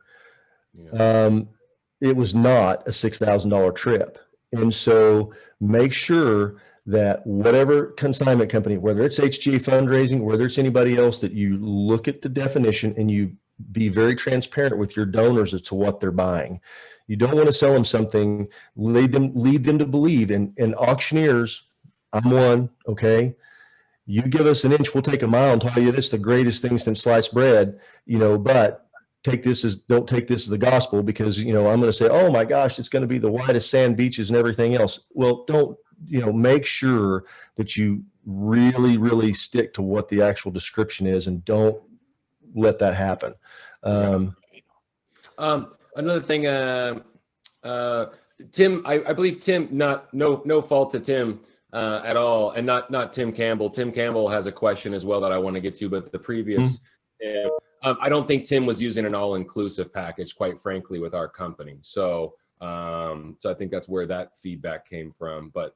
Yeah. It was not a $6,000 trip. And so make sure that whatever consignment company, whether it's HGA fundraising, whether it's anybody else, that you look at the definition and you be very transparent with your donors as to what they're buying. You don't want to sell them something, lead them to believe. And auctioneers, I'm one, okay? You give us an inch, we'll take a mile and tell you this is the greatest thing since sliced bread, but don't take this as the gospel, because, I'm going to say, oh my gosh, it's going to be the whitest sand beaches and everything else. Well, don't, make sure that you really, really stick to what the actual description is, and don't let that happen. Another thing, Tim, I believe Tim, no fault to Tim at all, and not Tim Campbell. Tim Campbell has a question as well that I want to get to, but the previous, I don't think Tim was using an all-inclusive package, quite frankly, with our company. So I think that's where that feedback came from. But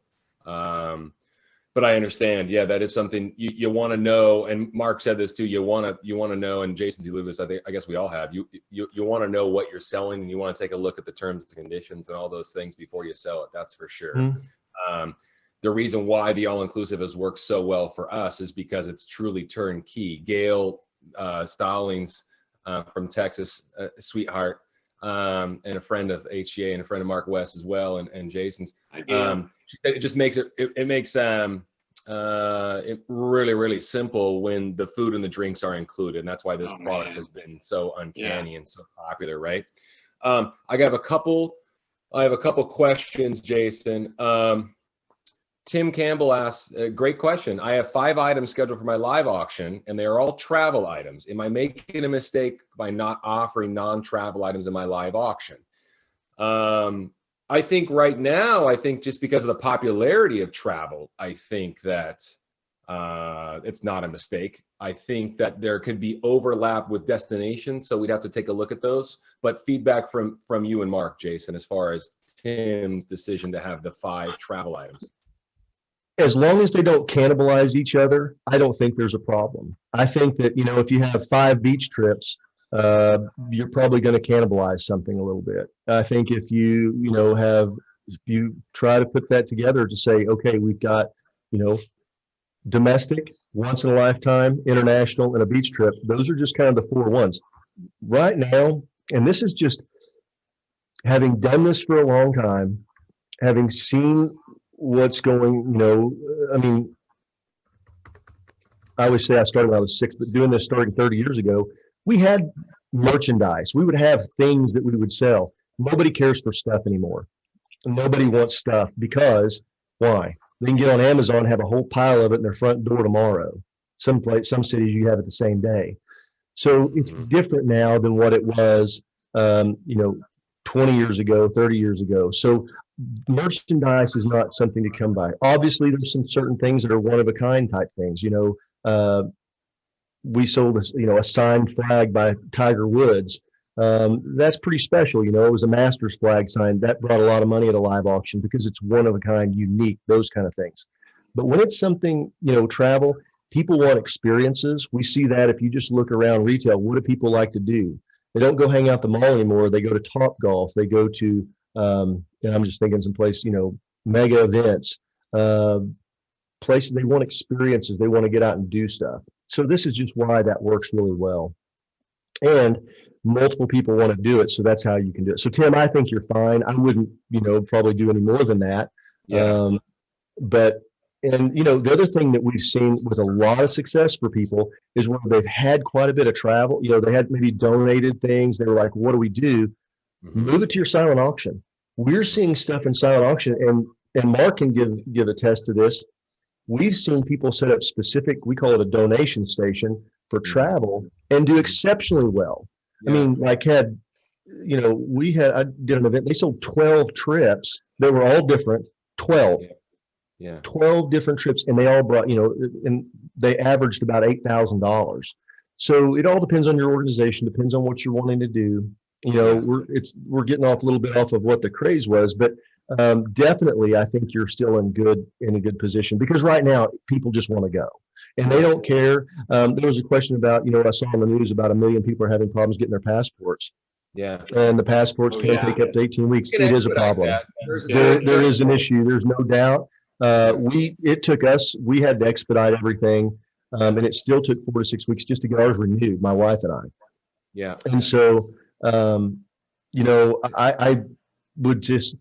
I understand. Yeah, that is something you want to know. And Mark said this too. You want to know, and Jason's lived this. I guess we all have. You want to know what you're selling, and you want to take a look at the terms and conditions and all those things before you sell it. That's for sure. The reason why the all-inclusive has worked so well for us is because it's truly turnkey. Gail Stallings from Texas, sweetheart, and a friend of HGA and a friend of Mark West as well, and Jason's. It just makes it makes it really, really simple when the food and the drinks are included, and that's why this product has been so uncanny and so popular, right? I have a couple questions, Jason. Tim Campbell asks, a great question. I have 5 items scheduled for my live auction, and they are all travel items. Am I making a mistake by not offering non-travel items in my live auction? I think right now, just because of the popularity of travel, I think that it's not a mistake. I think that there could be overlap with destinations, so we'd have to take a look at those. But feedback from you and Mark, Jason, as far as Tim's decision to have the 5 travel items. As long as they don't cannibalize each other, I don't think there's a problem. I think that, if you have 5 beach trips, you're probably going to cannibalize something a little bit. I think if you try to put that together to say, okay, we've got, domestic, once in a lifetime, international, and a beach trip, those are just kind of the 4 ones. Right now, and this is just having done this for a long time, having seen what's going, I always say I started when I was 6, but doing this starting 30 years ago, we had merchandise. We would have things that we would sell. Nobody cares for stuff anymore. Nobody wants stuff because why? They can get on Amazon, have a whole pile of it in their front door tomorrow. Some cities you have it the same day. So it's different now than what it was, 20 years ago, 30 years ago. So merchandise is not something to come by. Obviously, there's some certain things that are one of a kind type things. We sold a signed flag by Tiger Woods. That's pretty special. It was a Masters flag sign that brought a lot of money at a live auction because it's one of a kind, unique, those kind of things. But when it's something, travel, people want experiences. We see that if you just look around retail, what do people like to do? They don't go hang out at the mall anymore. They go to Top Golf. They go to, and I'm just thinking someplace, mega events, places. They want experiences. They want to get out and do stuff. So this is just why that works really well. And multiple people want to do it. So that's how you can do it. So Tim, I think you're fine. I wouldn't, probably do any more than that. Yeah. The other thing that we've seen with a lot of success for people is when they've had quite a bit of travel, they had maybe donated things. They were like, what do we do? Move it to your silent auction. We're seeing stuff in silent auction, and Mark can give a test to this. We've seen people set up specific, we call it a donation station for travel, and do exceptionally well. Yeah. I mean, I did an event, they sold 12 trips. They were all different, 12. Yeah. 12 different trips, and they all brought, and they averaged about $8,000. So it all depends on your organization, depends on what you're wanting to do. We're getting off a little bit off of what the craze was, but definitely I think you're still in a good position, because right now people just want to go and they don't care. There was a question about, I saw on the news about 1 million people are having problems getting their passports. Yeah. And the passports can take up to 18 weeks. It is a problem. There is an issue. There's no doubt. It took us, we had to expedite everything. And it still took 4 to 6 weeks just to get ours renewed, my wife and I. Yeah. And so, I would just,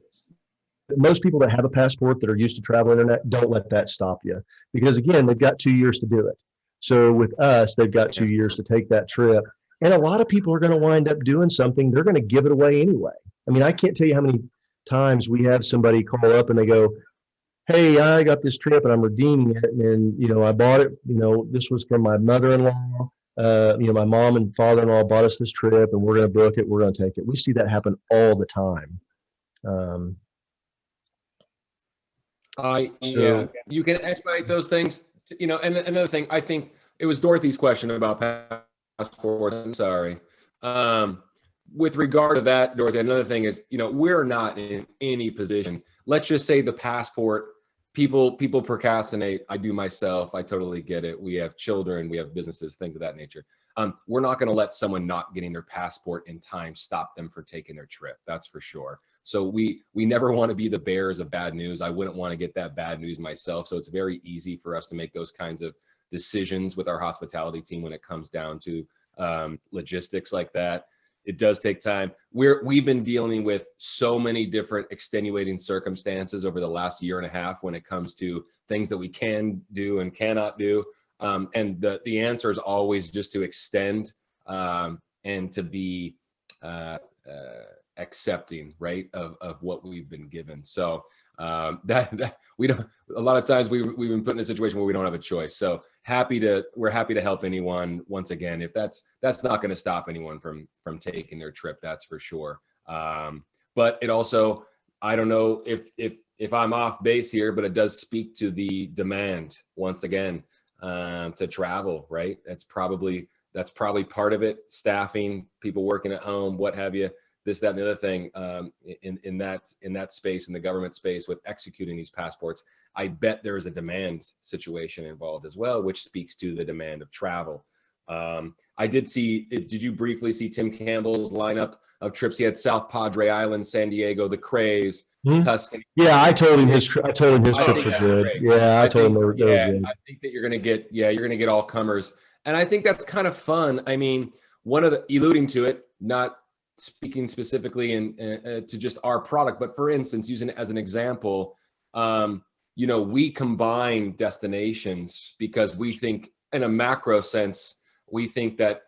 most people that have a passport that are used to travel internet, don't let that stop you, because again, they've got 2 years to do it. So with us, they've got 2 years to take that trip. And a lot of people are going to wind up doing something. They're going to give it away anyway. I mean, I can't tell you how many times we have somebody call up and they go, hey, I got this trip and I'm redeeming it. And, I bought it, this was from my mother-in-law. My mom and father-in-law bought us this trip and we're going to book it. We're going to take it. We see that happen all the time. You can expedite those things, and another thing, I think it was Dorothy's question about passport. I'm sorry. With regard to that, Dorothy, another thing is, we're not in any position. Let's just say the passport, people procrastinate. I do myself. I totally get it. We have children, we have businesses, things of that nature. We're not going to let someone not getting their passport in time stop them from taking their trip. That's for sure. So we never want to be the bearers of bad news. I wouldn't want to get that bad news myself. So it's very easy for us to make those kinds of decisions with our hospitality team when it comes down to logistics like that. It does take time. We've been dealing with so many different extenuating circumstances over the last year and a half when it comes to things that we can do and cannot do. And the answer is always just to extend and to be accepting, right, of what we've been given. So that we don't, a lot of times we've been put in a situation where we don't have a choice. So we're happy to help anyone. Once again, if that's not going to stop anyone from taking their trip, that's for sure. But it also, I don't know if I'm off base here, but it does speak to the demand once again to travel, right? That's probably part of it. Staffing, people working at home, what have you. This, that, and the other thing in that space, in the government space with executing these passports, I bet there is a demand situation involved as well, which speaks to the demand of travel. Did you briefly see Tim Campbell's lineup of trips? He had South Padre Island, San Diego, the Craze, Tuscany. Yeah, I told him his trips were good. Great. Yeah, I told him they were good. I think that you're gonna get all comers, and I think that's kind of fun. I mean, alluding to it, not speaking specifically to just our product, but for instance, using it as an example, we combine destinations because we think, in a macro sense, we think that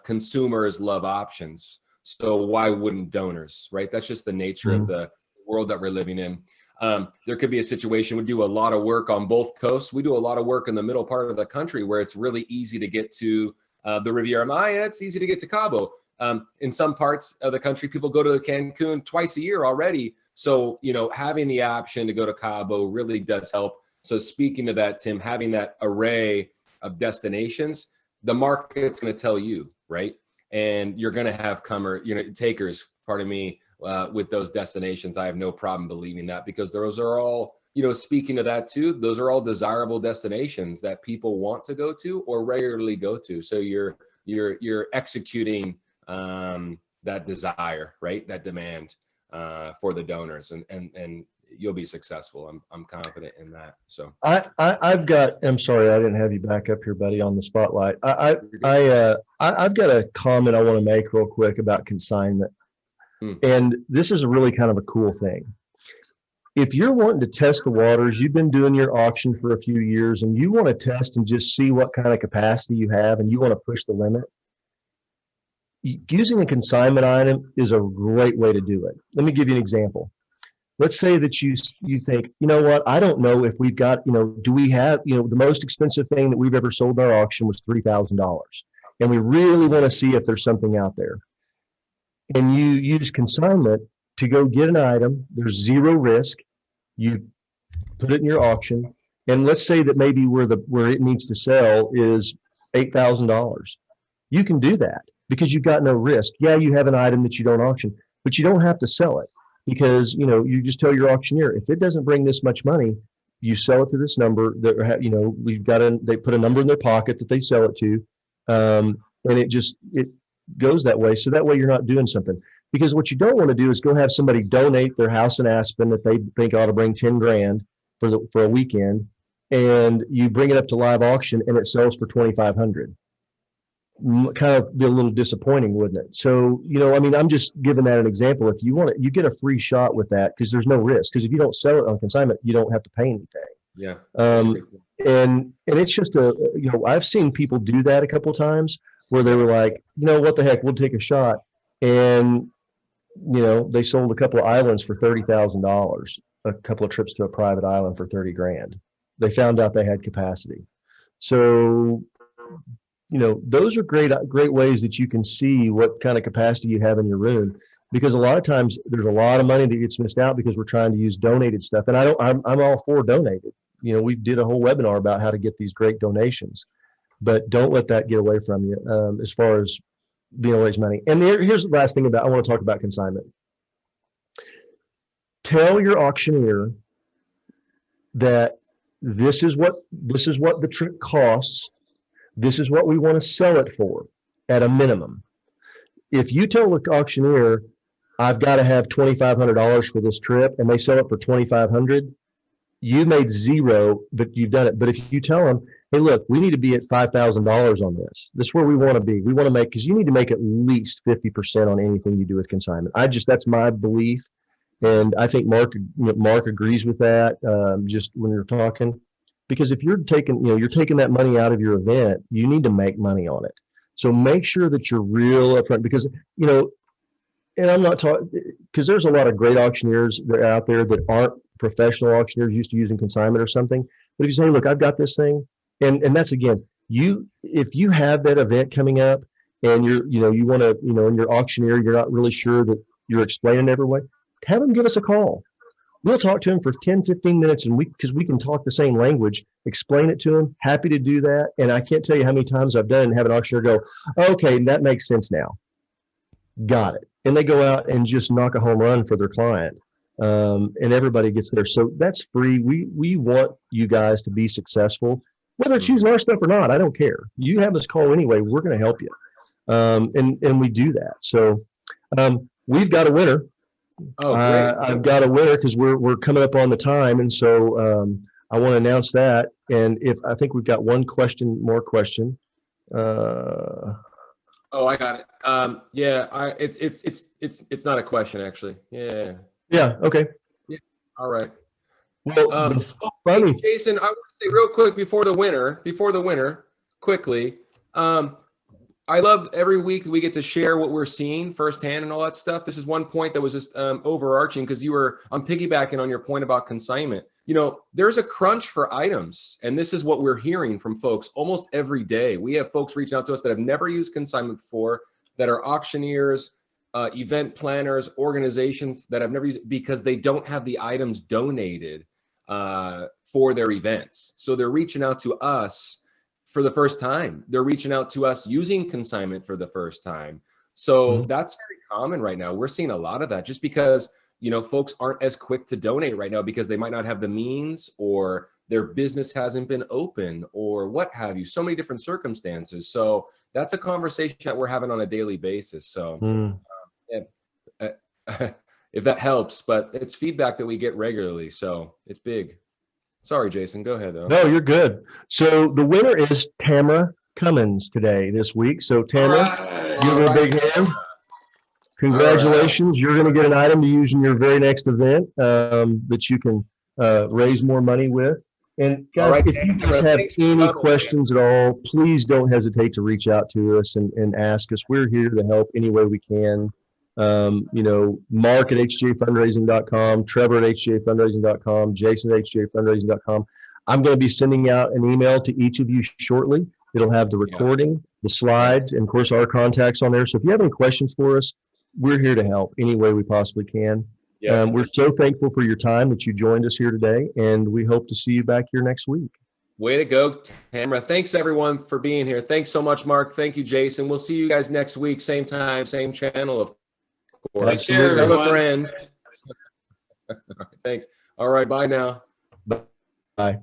consumers love options. So why wouldn't donors, right? That's just the nature of the world that we're living in. There could be a situation, we do a lot of work on both coasts. We do a lot of work in the middle part of the country where it's really easy to get to the Riviera Maya. It's easy to get to Cabo. In some parts of the country, people go to Cancun twice a year already. So, you know, having the option to go to Cabo really does help. So speaking to that, Tim, having that array of destinations, the market's going to tell you, right? And you're going to have takers, pardon me, with those destinations. I have no problem believing that, because those are all, you know, speaking to that too, those are all desirable destinations that people want to go to or regularly go to. So you're executing that desire, right? That demand for the donors, and you'll be successful. I'm confident in that. So I've got, I'm sorry, I didn't have you back up here, buddy, on the spotlight. I've got a comment I want to make real quick about consignment. And this is a really kind of a cool thing. If you're wanting to test the waters, you've been doing your auction for a few years and you want to test and just see what kind of capacity you have and you want to push the limit, using a consignment item is a great way to do it. Let me give you an example. Let's say that you think, you know what, I don't know if we've got, you know, do we have, you know, the most expensive thing that we've ever sold in our auction was $3,000. And we really want to see if there's something out there. And you use consignment to go get an item. There's zero risk. You put it in your auction. And let's say that maybe where it needs to sell is $8,000. You can do that because you've got no risk. Yeah, you have an item that you don't auction, but you don't have to sell it. Because, you know, you just tell your auctioneer, if it doesn't bring this much money, you sell it to this number that, you know, they put a number in their pocket that they sell it to. And it goes that way. So that way you're not doing something, because what you don't want to do is go have somebody donate their house in Aspen that they think ought to bring 10 grand for a weekend. And you bring it up to live auction and it sells for 2,500. Kind of be a little disappointing, wouldn't it? So, you know, I mean, I'm just giving that an example. If you want it, you get a free shot with that because there's no risk. Because if you don't sell it on consignment, you don't have to pay anything. Yeah. And it's just you know, I've seen people do that a couple of times where they were like, you know, what the heck, we'll take a shot. And, you know, they sold a couple of islands for $30,000, a couple of trips to a private island for 30 grand. They found out they had capacity. So, you know, those are great ways that you can see what kind of capacity you have in your room, because a lot of times there's a lot of money that gets missed out because we're trying to use donated stuff. And I'm all for donated. You know, we did a whole webinar about how to get these great donations, but don't let that get away from you as far as being able to raise money. And here's the last thing I want to talk about consignment. Tell your auctioneer that this is what the trip costs. This is what we want to sell it for at a minimum. If you tell the auctioneer, I've got to have $2,500 for this trip, and they sell it for $2,500, you made zero, but you've done it. But if you tell them, hey, look, we need to be at $5,000 on this. This is where we want to be. We want to make, because you need to make at least 50% on anything you do with consignment. That's my belief. And I think Mark agrees with that, just when you're talking. Because if you're taking that money out of your event, you need to make money on it. So make sure that you're real upfront, because, you know, and I'm not talking, because there's a lot of great auctioneers that are out there that aren't professional auctioneers used to using consignment or something. But if you say, look, I've got this thing, and that's, again, if you have that event coming up and you want to, and your auctioneer, you're not really sure that you're explaining every way, have them give us a call. We'll talk to him for 10, 15 minutes, and because we can talk the same language, explain it to him. Happy to do that. And I can't tell you how many times I've done it and have an auctioneer go, okay, that makes sense now. Got it. And they go out and just knock a home run for their client. And everybody gets there. So that's free. We want you guys to be successful, whether it's using our stuff or not. I don't care. You have this call anyway. We're going to help you. And we do that. So we've got a winner. Oh, great. I've got a winner because we're coming up on the time, and so I want to announce that. And I think we've got one more question. Oh, I got it. Yeah, it's not a question, actually. Yeah. Yeah. Okay. Yeah. All right. Well, funny, Jason, I want to say real quick before the winner, quickly. I love every week we get to share what we're seeing firsthand and all that stuff. This is one point that was just overarching because I'm piggybacking on your point about consignment. You know, there's a crunch for items, and this is what we're hearing from folks almost every day. We have folks reaching out to us that have never used consignment before, that are auctioneers, event planners, organizations that have never used it because they don't have the items donated for their events. So they're reaching out to us for the first time. They're reaching out to us using consignment for the first time. So that's very common right now. We're seeing a lot of that just because, you know, folks aren't as quick to donate right now because they might not have the means, or their business hasn't been open, or what have you. So many different circumstances. So that's a conversation that we're having on a daily basis. So if that helps, but it's feedback that we get regularly. So it's big. Sorry, Jason, go ahead though. No, you're good. So the winner is Tamara Cummins this week. So Tamara, give her a big hand. Congratulations. You're going to get an item to use in your very next event that you can raise more money with. And guys, if you guys have any questions at all, please don't hesitate to reach out to us and ask us. We're here to help any way we can. You know, Mark at HGAfundraising.com, Trevor at HGAfundraising.com, Jason at HGAfundraising.com. I'm going to be sending out an email to each of you shortly. It'll have the recording, the slides, and of course our contacts on there. So if you have any questions for us, we're here to help any way we possibly can. We're so thankful for your time that you joined us here today, and we hope to see you back here next week. Way to go, Tamara. Thanks everyone for being here. Thanks so much, Mark. Thank you, Jason. We'll see you guys next week, same time, same channel, of course. Tell a friend. Thanks. All right, bye now. Bye.